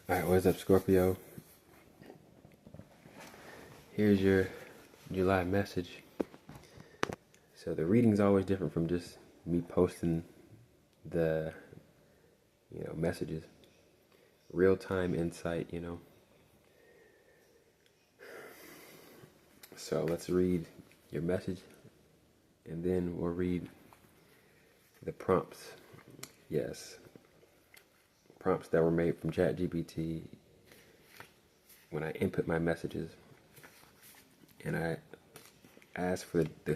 Alright, what's up, Scorpio? Here's your July message. So the reading's always different from just me posting the, messages. Real-time insight. So let's read your message, and then we'll read the prompts. Yes. Prompts that were made from ChatGPT when I input my messages. And I ask for the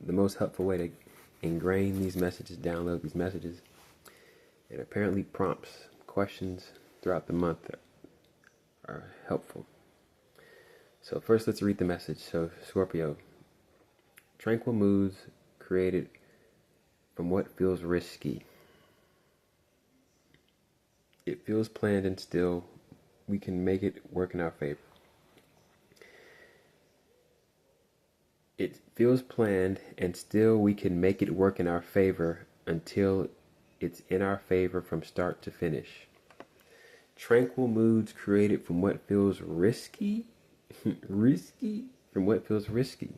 most helpful way to ingrain these messages, download these messages. And apparently prompts, questions throughout the month are helpful. So first let's read the message. So Scorpio, tranquil moods created from what feels risky. It feels planned and still we can make it work in our favor. It feels planned and still we can make it work in our favor until it's in our favor from start to finish. Tranquil moods created from what feels risky. Risky? From what feels risky.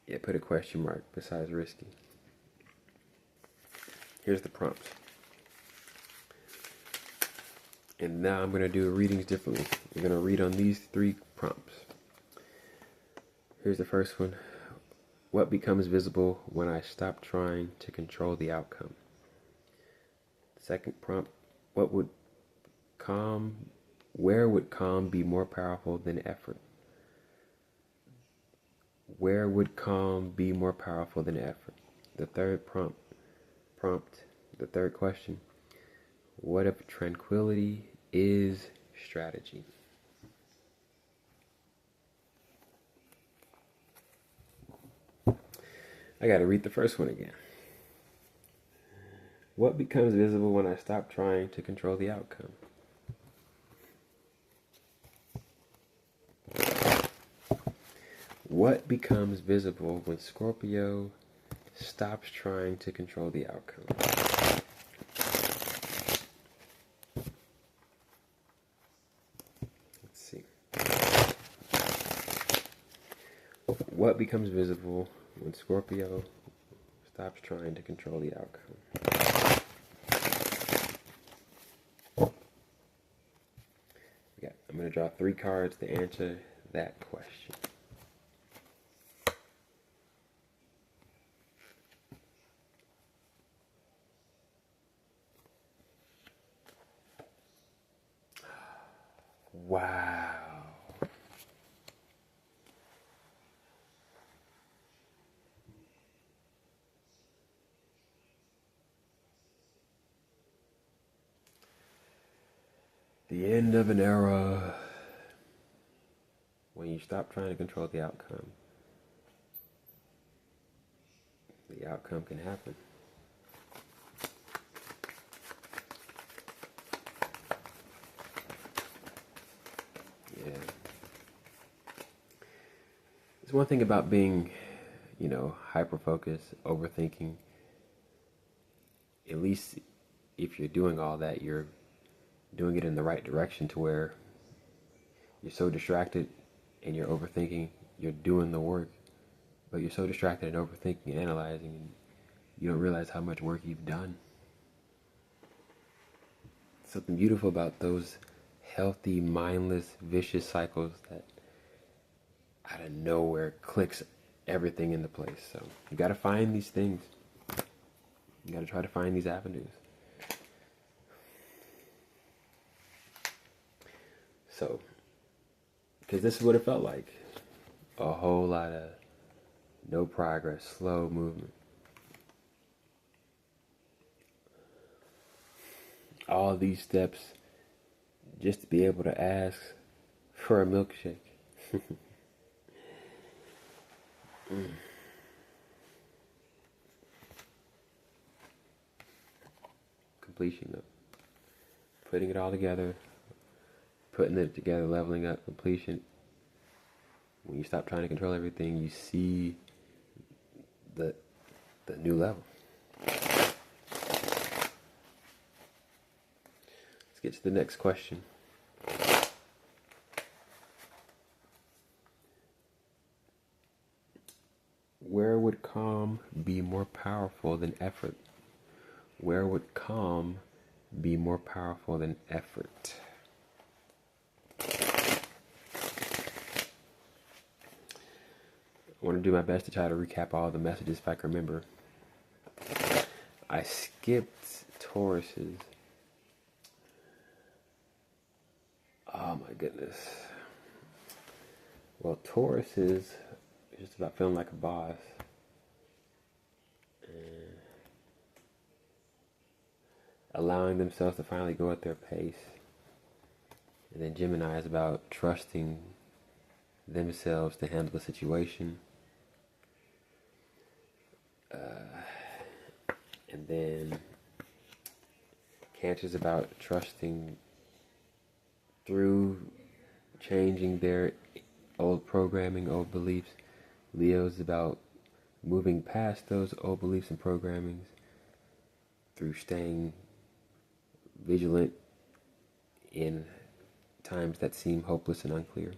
Yeah, put a question mark besides risky. Here's the prompts. And now I'm going to do readings differently. We're going to read on these 3 prompts. Here's the first one. What becomes visible when I stop trying to control the outcome? Second prompt. Where would calm be more powerful than effort? Where would calm be more powerful than effort? The third the third question. What if tranquility is strategy? I gotta read the first one again. What becomes visible when I stop trying to control the outcome? What becomes visible when Scorpio stops trying to control the outcome? Let's see. What becomes visible when Scorpio stops trying to control the outcome? I'm going to draw 3 cards to answer that question. Wow. The end of an era. When you stop trying to control the outcome can happen. Yeah. There's one thing about being, hyper-focused, overthinking. At least if you're doing all that, you're doing it in the right direction to where you're so distracted and you're overthinking, you're doing the work, but you're so distracted and overthinking and analyzing, and you don't realize how much work you've done. Something beautiful about those healthy, mindless, vicious cycles that out of nowhere clicks everything into place. So you got to find these things. You got to try to find these avenues. So, because this is what it felt like. A whole lot of no progress, slow movement. All these steps just to be able to ask for a milkshake. Completion though. Putting it all together, putting it together, leveling up, completion. When you stop trying to control everything, you see the new level. Let's get to the next question. Where would calm be more powerful than effort? Where would calm be more powerful than effort? I want to do my best to try to recap all the messages if I can remember. I skipped Taurus's. Oh my goodness. Well, Taurus is just about feeling like a boss. And allowing themselves to finally go at their pace. And then Gemini is about trusting themselves to handle the situation. And then Cancer is about trusting through changing their old programming, old beliefs. Leo is about moving past those old beliefs and programmings through staying vigilant in times that seem hopeless and unclear.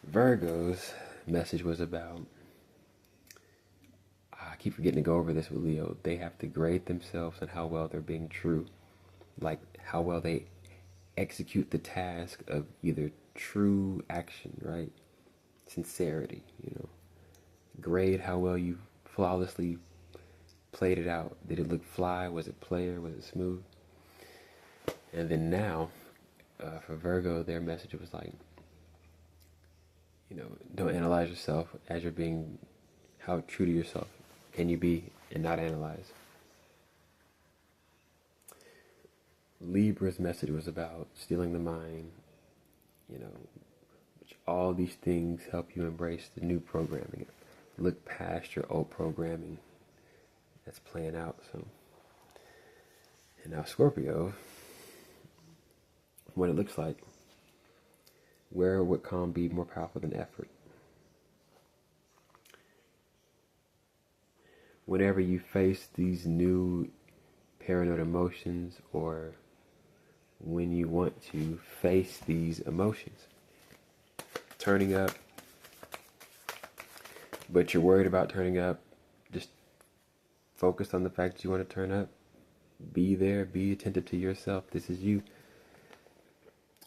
Virgo's message was about, I keep forgetting to go over this with Leo, they have to grade themselves on how well they're being true. Like how well they execute the task of either true action, right? Sincerity, Grade how well you flawlessly played it out. Did it look fly? Was it player? Was it smooth? And then now, for Virgo, their message was like, don't analyze yourself as you're being, how true to yourself can you be and not analyze. Libra's message was about stealing the mind, which all these things help you embrace the new programming. Look past your old programming that's playing out. So, and now Scorpio, what it looks like, where would calm be more powerful than effort? Whenever you face these new paranoid emotions, or when you want to face these emotions, turning up, but you're worried about turning up, just focus on the fact that you want to turn up. Be there, be attentive to yourself. This is you.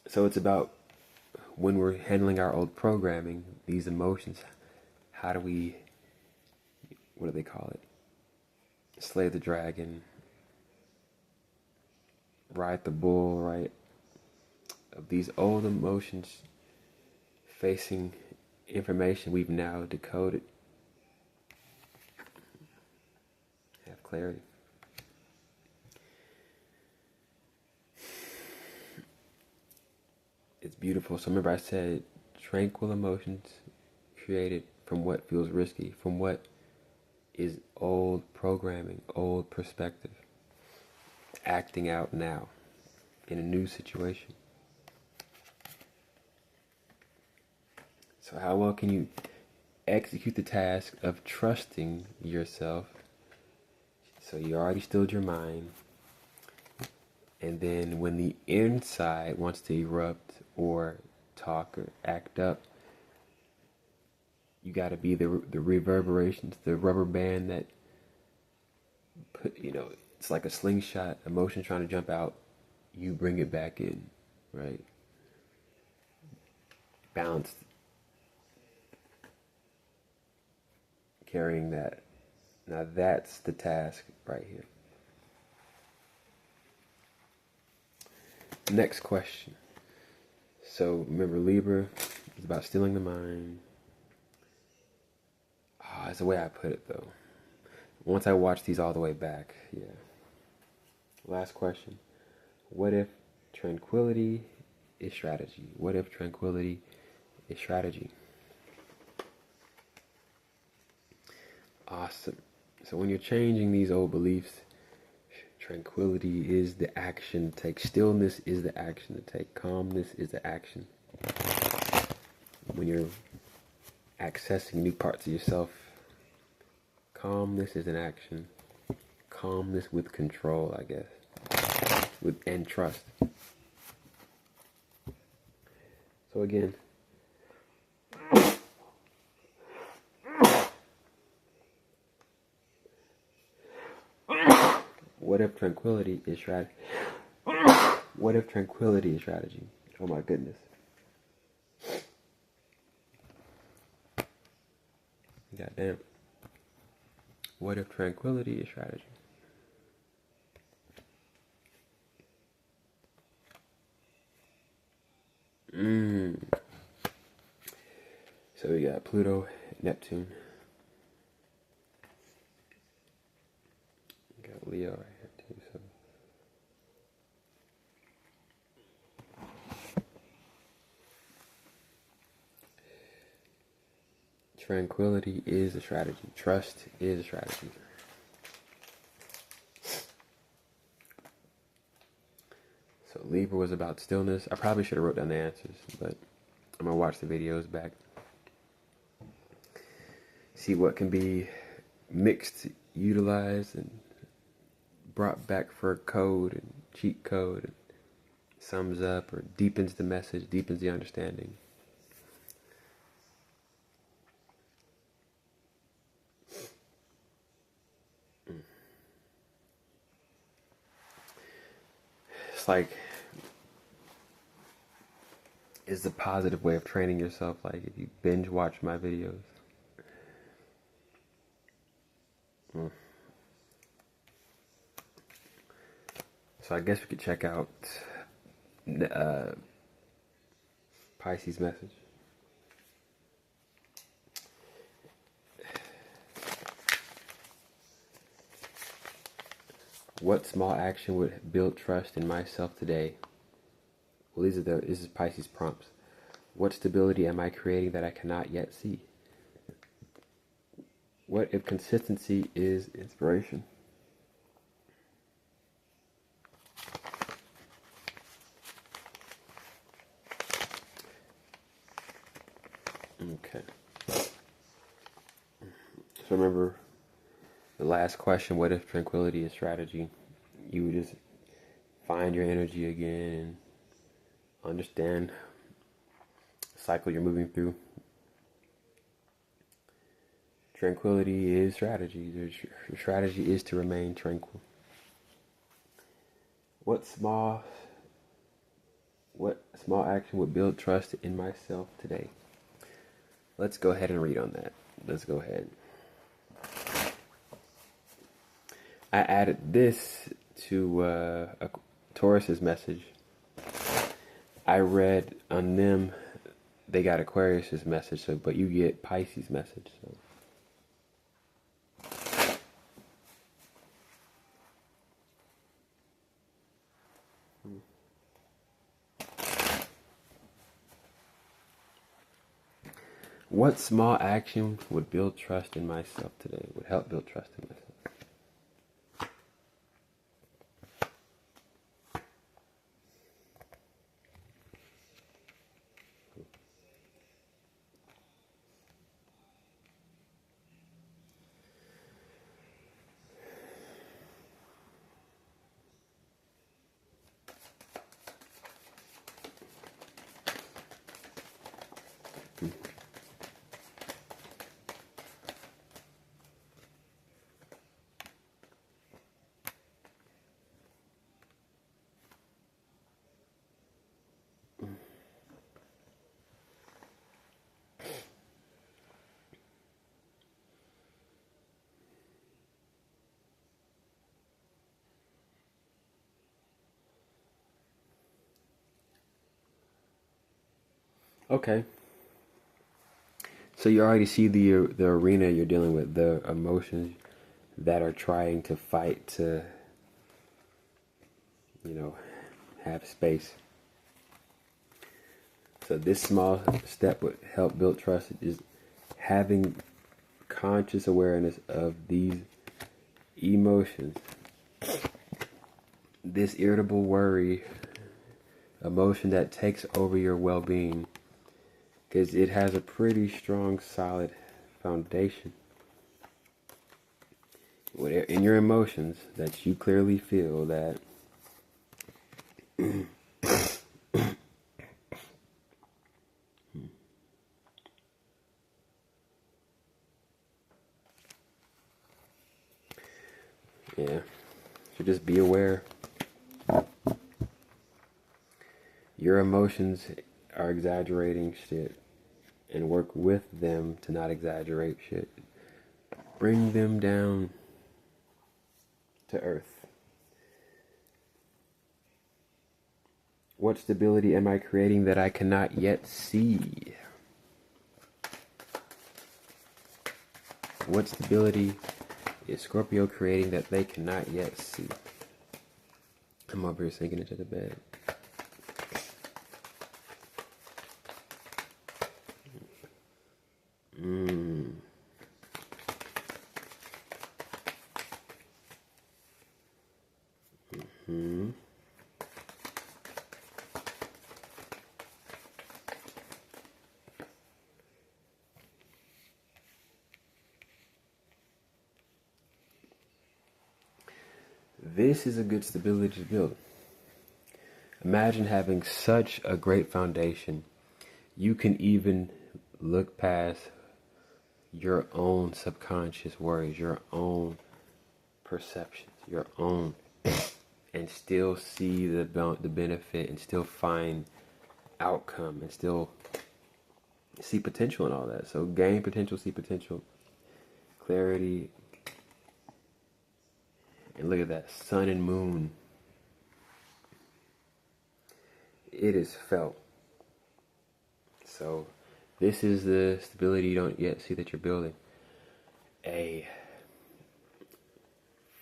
So it's about when we're handling our old programming, these emotions, how do we, what do they call it? Slay the dragon, ride the bull, right? Of these old emotions facing information we've now decoded. Have clarity. It's beautiful. So remember I said tranquil emotions created from what feels risky, from what is old programming, old perspective, acting out now in a new situation. So how well can you execute the task of trusting yourself? So you already stilled your mind, and then when the inside wants to erupt or talk or act up, you got to be the reverberations, the rubber band that put, it's like a slingshot, emotion trying to jump out, you bring it back in, right? Balanced, carrying that. Now that's the task right here. Next question. So remember, Libra is about stealing the mind. That's the way I put it, though. Once I watch these all the way back, yeah. Last question. What if tranquility is strategy? What if tranquility is strategy? Awesome. So when you're changing these old beliefs, tranquility is the action to take. Stillness is the action to take. Calmness is the action. When you're accessing new parts of yourself, calmness is an action. Calmness with control, I guess. and trust. So again, what if tranquility is strategy? What if tranquility is strategy? Oh my goodness. Goddamn. What if tranquility is strategy? So we got Pluto, Neptune. We got Leo right here too. So tranquility is a strategy. Trust is a strategy. So Libra was about stillness. I probably should have wrote down the answers, but I'm gonna watch the videos back. See what can be mixed, utilized, and brought back for code and cheat code, and sums up or deepens the message, deepens the understanding. It's like, it's a positive way of training yourself. Like if you binge watch my videos. So I guess we could check out Pisces message. What small action would build trust in myself today? Well, this is Pisces prompts. What stability am I creating that I cannot yet see? What if consistency is inspiration? Okay. So remember the last question, what if tranquility is strategy? You would just find your energy again and understand the cycle you're moving through. Tranquility is strategy. Your strategy is to remain tranquil. What small action would build trust in myself today? Let's go ahead and read on that. Let's go ahead. I added this to Taurus's message. I read on them, they got Aquarius's message, but you get Pisces message. So. What small action would build trust in myself today? Would help build trust in myself. Okay. So you already see the arena you're dealing with, the emotions that are trying to fight to, have space. So this small step would help build trust, is having conscious awareness of these emotions. This irritable worry emotion that takes over your well-being, because it has a pretty strong, solid foundation in your emotions that you clearly feel that Yeah. So just be aware. Your emotions are exaggerating shit, and work with them to not exaggerate shit. Bring them down to earth. What stability am I creating that I cannot yet see? What stability is Scorpio creating that they cannot yet see? I'm over here sinking into the bed. This is a good stability to build. Imagine having such a great foundation. You can even look past your own subconscious worries, your own perceptions, your own, and still see the benefit, and still find outcome, and still see potential in all that. So gain potential, see potential, clarity, and look at that sun and moon. It is felt. So this is the stability you don't yet see that you're building. A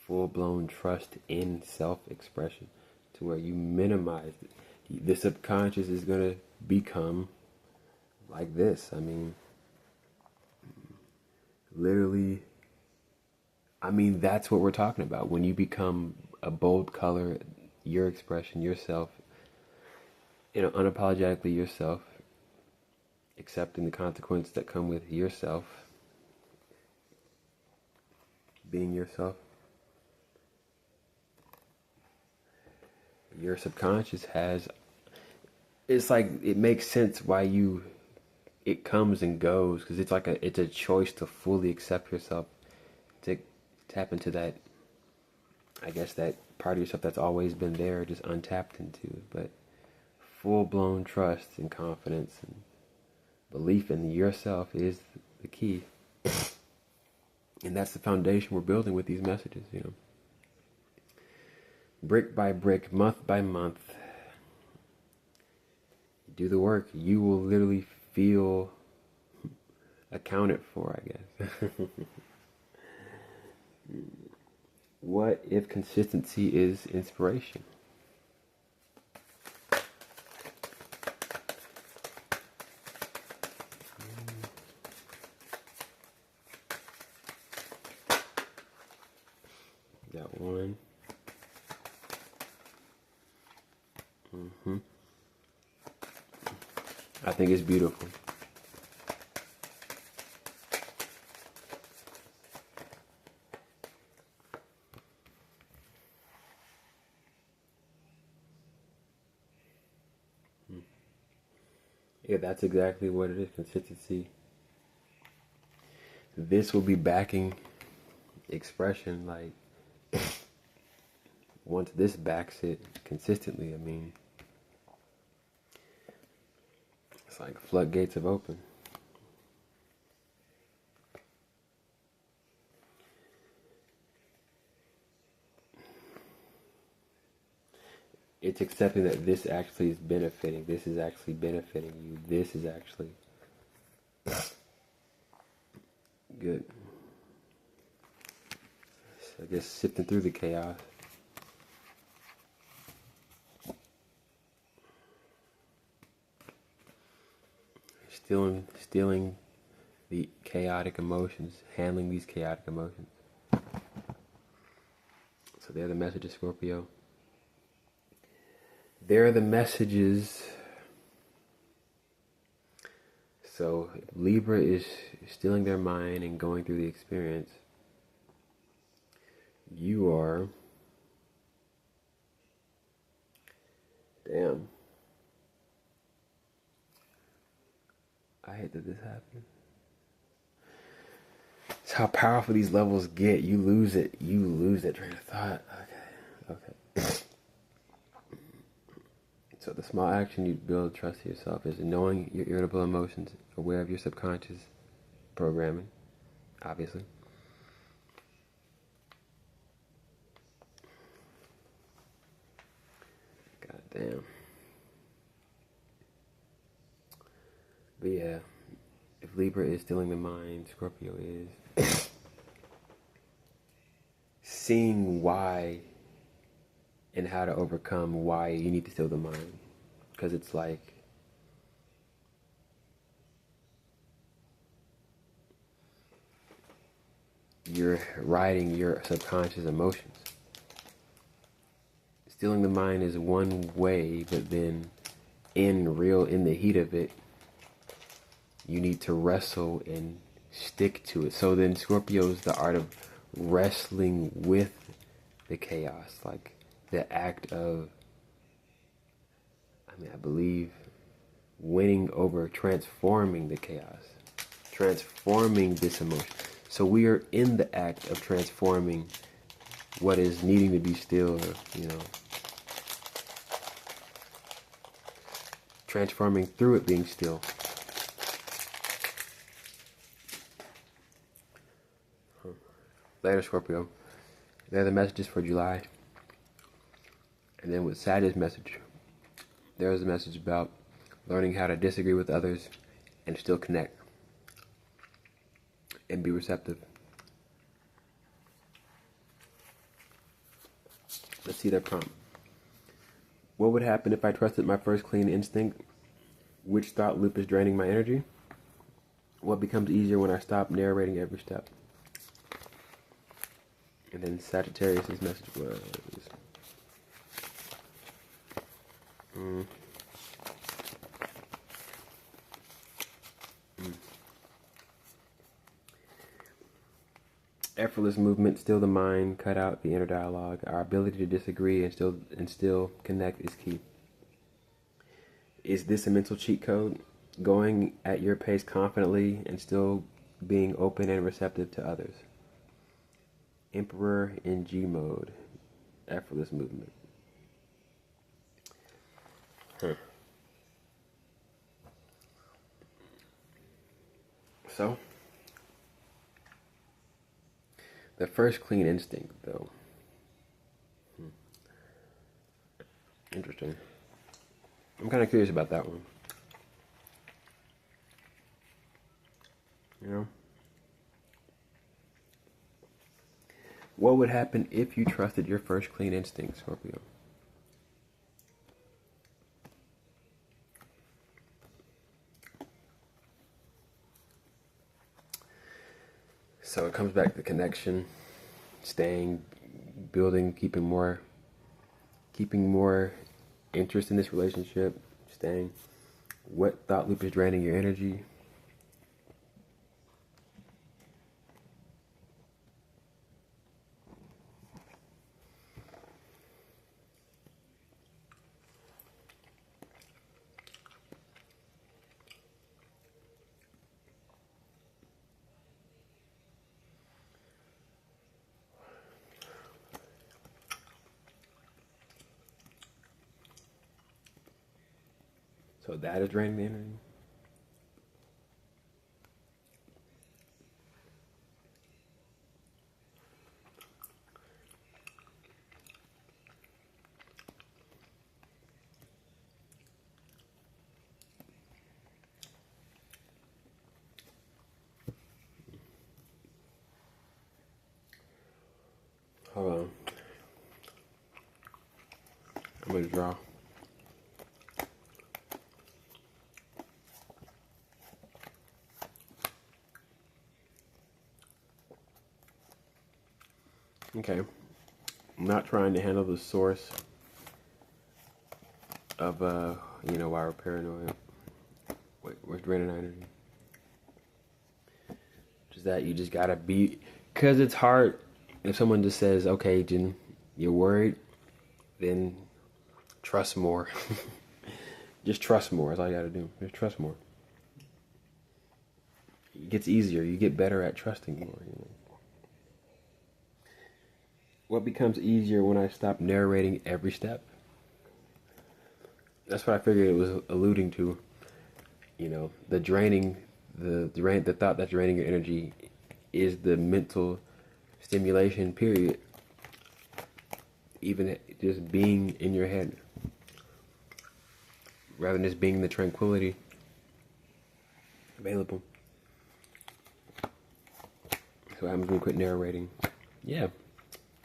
full-blown trust in self-expression, to where you minimize it. The subconscious is going to become like this. I mean, literally, that's what we're talking about. When you become a bold color, your expression, yourself, unapologetically yourself, accepting the consequences that come with yourself, being yourself. Your subconscious it's like, it makes sense why it comes and goes, because it's a choice to fully accept yourself, to tap into that, I guess, that part of yourself that's always been there, just untapped into. But full-blown trust and confidence and belief in yourself is the key. And that's the foundation we're building with these messages, Brick by brick, month by month. Do the work. You will literally feel accounted for, I guess. What if consistency is inspiration? Got one. I think it's beautiful. Yeah, that's exactly what it is. Consistency. This will be backing expression. Like, once this backs it consistently, it's like floodgates have opened. It's accepting that this actually is benefiting. This is actually benefiting you. This is actually good. So I guess sifting through the chaos. Stealing the chaotic emotions, handling these chaotic emotions. So they're the messages, Scorpio. They're the messages. So Libra is stealing their mind and going through the experience. You are Damn. I hate that this happened. It's how powerful these levels get. You lose it. You lose that train of thought. Okay. So the small action you build trust to yourself is knowing your irritable emotions, aware of your subconscious programming, obviously. God damn. But yeah, if Libra is stealing the mind, Scorpio is seeing why and how to overcome why you need to steal the mind. Because it's like you're riding your subconscious emotions. Stealing the mind is one way, but then in the heat of it, you need to wrestle and stick to it. So then Scorpio is the art of wrestling with the chaos, like the act of, I believe, winning over transforming the chaos, transforming this emotion. So we are in the act of transforming what is needing to be still, transforming through it being still. Later, Scorpio. They're the messages for July. And then with Saturn's message, there's a message about learning how to disagree with others and still connect and be receptive. Let's see their prompt. What would happen if I trusted my first clean instinct? Which thought loop is draining my energy? What becomes easier when I stop narrating every step? And then Sagittarius' message was... Effortless movement, still the mind, cut out the inner dialogue. Our ability to disagree and still connect is key. Is this a mental cheat code? Going at your pace confidently and still being open and receptive to others. Emperor in G mode. Effortless movement. So, the first clean instinct, though. Interesting. I'm kind of curious about that one. What would happen if you trusted your first clean instinct, Scorpio? So it comes back to connection, staying, building, keeping more interest in this relationship, staying. What thought loop is draining your energy? So that is draining the energy. Hold on. I'm going to draw. Okay. I'm not trying to handle the source of, why we're paranoid. What's draining energy? Just that you just gotta be, because it's hard if someone just says, okay, Jen, you're worried, then Trust more. Just trust more. That's all you gotta do. Just trust more. It gets easier. You get better at trusting more. You know? What becomes easier when I stop narrating every step? That's what I figured it was alluding to. You know, the thought that's draining your energy is the mental stimulation period. Even just being in your head, rather than just being the tranquility available. So what happens when you quit narrating? Yeah,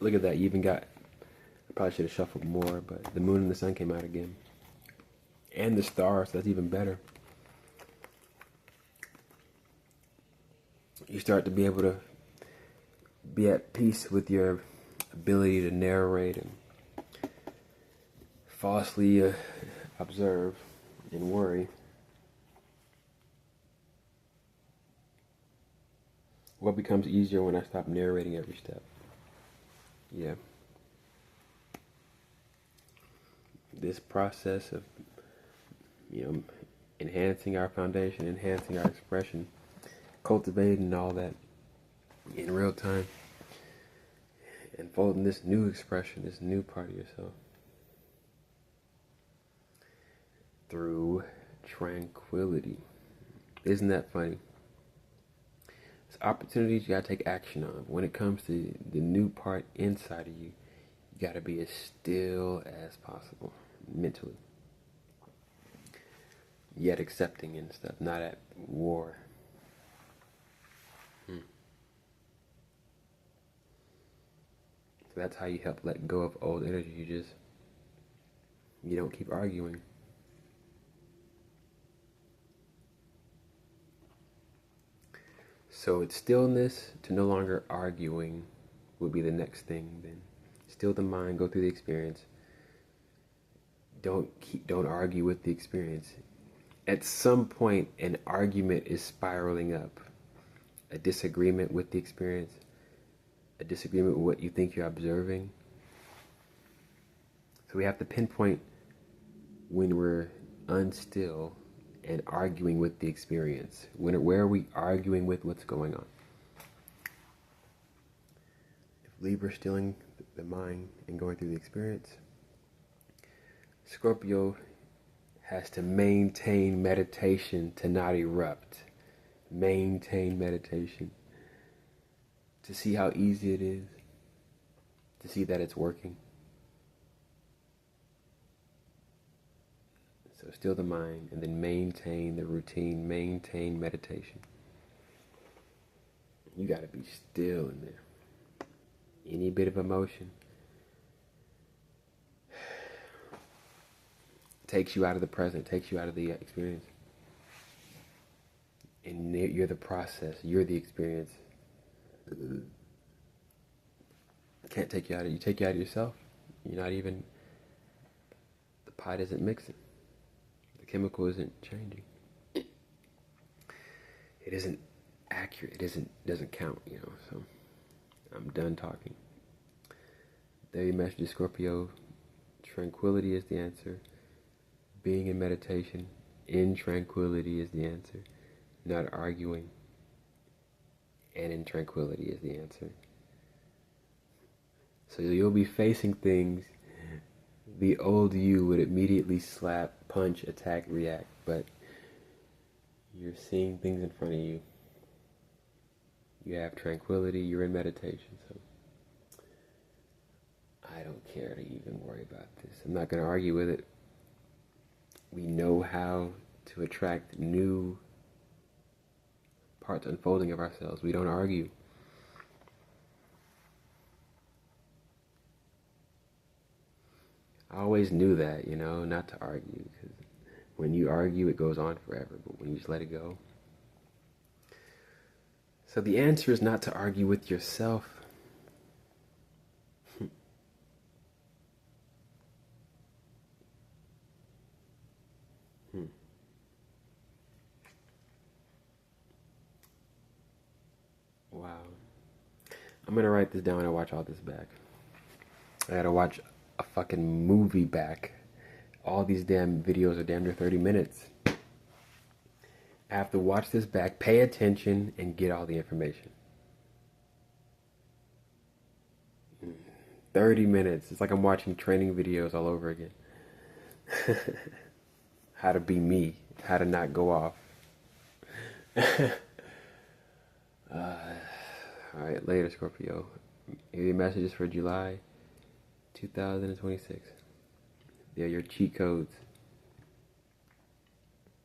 look at that. You even got, I probably should have shuffled more, but the moon and the sun came out again. And the stars, so that's even better. You start to be able to be at peace with your ability to narrate and falsely observe and worry. What becomes easier when I stop narrating every step? Yeah. This process of, enhancing our foundation, enhancing our expression, cultivating all that in real time, unfolding this new expression, this new part of yourself through tranquility. Isn't that funny? It's opportunities you gotta take action on. When it comes to the new part inside of you, you gotta be as still as possible mentally, yet accepting and stuff, not at war. So that's how you help let go of old energy. You don't keep arguing. So it's stillness to no longer arguing would be the next thing then. Still the mind, go through the experience. Don't argue with the experience. At some point, an argument is spiraling up. A disagreement with the experience. A disagreement with what you think you're observing. So we have to pinpoint when we're unstill and arguing with the experience. Where are we arguing with what's going on? If Libra's stilling the mind and going through the experience, Scorpio has to maintain meditation to not erupt. Maintain meditation. To see how easy it is. To see that it's working. So still the mind, and then maintain the routine, maintain meditation. You gotta be still in there. Any bit of emotion takes you out of the present, takes you out of the experience. And you're the process, you're the experience. Can't take you out of it. You take you out of yourself. You're not even, the pot isn't mixing. The chemical isn't changing. It isn't accurate. It doesn't count, so I'm done talking. There your message, Scorpio. Tranquility is the answer. Being in meditation, in tranquility is the answer. Not arguing, and in tranquility is the answer. So you'll be facing things the old you would immediately slap, punch, attack, react, but you're seeing things in front of you. You have tranquility, you're in meditation, so I don't care to even worry about this. I'm not going to argue with it. We know how to attract new parts unfolding of ourselves. We don't argue. I always knew that, not to argue, because when you argue, it goes on forever, but when you just let it go. So the answer is not to argue with yourself. Wow. I'm going to write this down and watch all this back. I got to watch a fucking movie back All these damn videos are damn near 30 minutes. I have to watch this back, pay attention, and get all the information. 30 minutes. It's like I'm watching training videos all over again. How to be me. How to not go off. Alright, later, Scorpio. Here are your messages for July 2026. They're your cheat codes.